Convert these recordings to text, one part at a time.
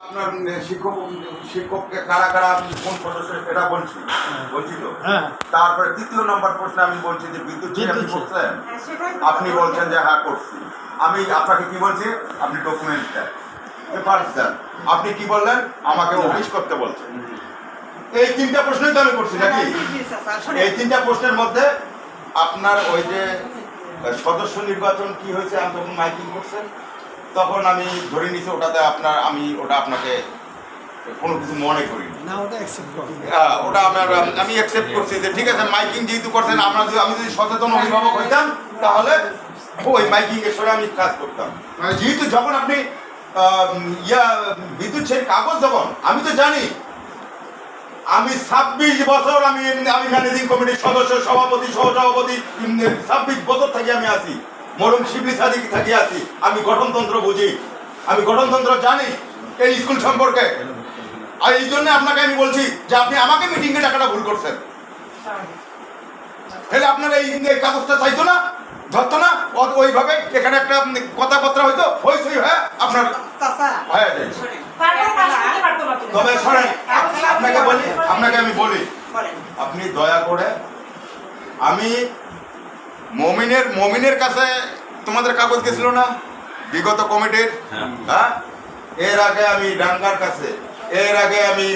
আপনার শিক্ষককে কারা কারা কোন সদস্য এটা বলছি তো। তারপরে তৃতীয় নম্বর প্রশ্নে আমি বলছি যে বিদ্যুৎ আপনি করছেন, আপনি বলছেন যে হ্যাঁ করছি। আমি আপনাকে কি বলছি, আপনি ডকুমেন্ট দেন, পেপারস দেন। আপনি কি বললেন, আমাকে অফিস করতে বলছেন। এই তিনটা প্রশ্নই তো আমি করছি নাকি? এই তিনটা প্রশ্নের মধ্যে আপনার ওই যে সদস্য নির্বাচন কি হয়েছে, আমি তখন মাইকিং করছেন, তখন আমি ধরে নিছি ওটাতে আপনার, আমি ওটা আপনাকে কোনো কিছু মনে করি না, ওটা আমি অ্যাকসেপ্ট করছি যে ঠিক আছে মাইকিং যেহেতু করছেন, আমি যদি সচেতন অভিভাবক হইতাম তাহলে ওই মাইকিং এর সঙ্গে আমি কাজ করতাম। যেহেতু যখন আপনি বিদ্যুৎ সেই কাগজ যখন, আমি তো জানি আমি 26 বছর আমি ম্যানেজিং কমিটির সদস্য, সভাপতি, সহসভাপতি, 26 বছর থেকে আমি আছি, মরম শিবলি সাদিক থাকি আছি। আমি গঠনতন্ত্র বুঝি, আমি গঠনতন্ত্র জানি এই স্কুল সম্পর্কে। আর এই জন্য আপনাকে আমি বলছি যে আপনি আমাকে মিটিংয়ে টাকাটা ভুল করছেন। তাহলে আপনার এই কাগজটা চাইতো না, ধরতো না, ওইভাবে এখানে একটা কথাবার্তা হইতো, হয়েছে হ্যাঁ আপনার হয়ে যায়। তবে শোনেন, আপনাকে আমি বলি, আপনি দয়া করে, আমি মমিনের কাছে তোমাদের কাগজ গেছিল না বিগত কমিটির, হ্যাঁ, এর আগে আমি ডাঙ্গার কাছে, এর আগে আমি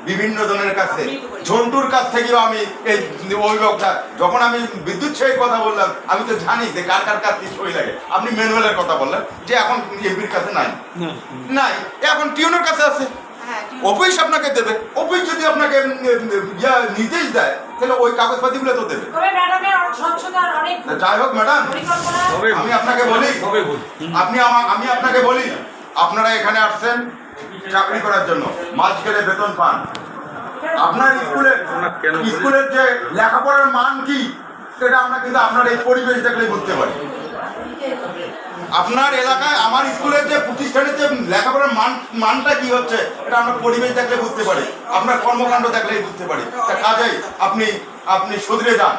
বিভিন্ন জনের কাছে, ঝন্টুর কাছ থেকেও আমি এই অভিভাবকটা, যখন আমি বিদ্যুৎ সেই কথা বললাম, আমি তো জানি যে কার কার কাছ থেকে সই লাগে। আপনি ম্যানুয়ালের কথা বললেন যে এখন এমপির কাছে নাই, এখন টিউনের কাছে আছে, অফিস আপনাকে দেবে। অফিস যদি আপনাকে নির্দেশ দেয় তাহলে ওই কাগজপাতিগুলো তো দেবে। যাই হোক ম্যাডাম, আমি আপনাকে বলি, আপনারা এখানে আসছেন চাকরি করার জন্য, মাস গেলে বেতন পান। আপনার স্কুলের যে লেখাপড়ার মান কি সেটা আমরা কিন্তু আপনার এই পরিবেশ দেখলেই বুঝতে পারি। আপনার এলাকায় আমার স্কুলের যে প্রতিষ্ঠানের যে লেখাপড়ার মানটা কি হচ্ছে এটা আমরা পরিবেশ দেখলে বুঝতে পারি, আপনার কর্মকাণ্ড দেখলেই বুঝতে পারি। তা কাজেই আপনি শুধরে যান,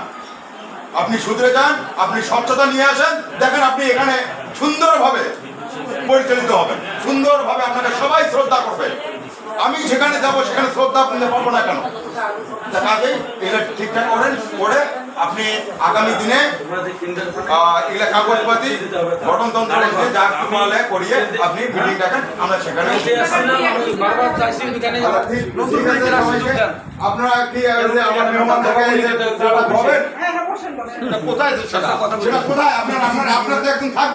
আপনি স্বচ্ছতা নিয়ে আসেন। দেখেন আপনি এখানে সুন্দরভাবে পরিচালিত হবেন, সুন্দরভাবে আপনাকে সবাই শ্রদ্ধা করবে। আমি যেখানে যাবো সেখানে শ্রদ্ধা পাবো না কেন? কাজেই এগুলো ঠিকঠাক করে আপনি আগামী দিনে এগুলা কাগজপাতি গঠনতন্ত্র যা করিয়ে আপনি মিটিং ডাকেন, আমরা সেখানে। আপনারা কি আমার মেহমান কোথায় আপনার তো একদিন থাকবে।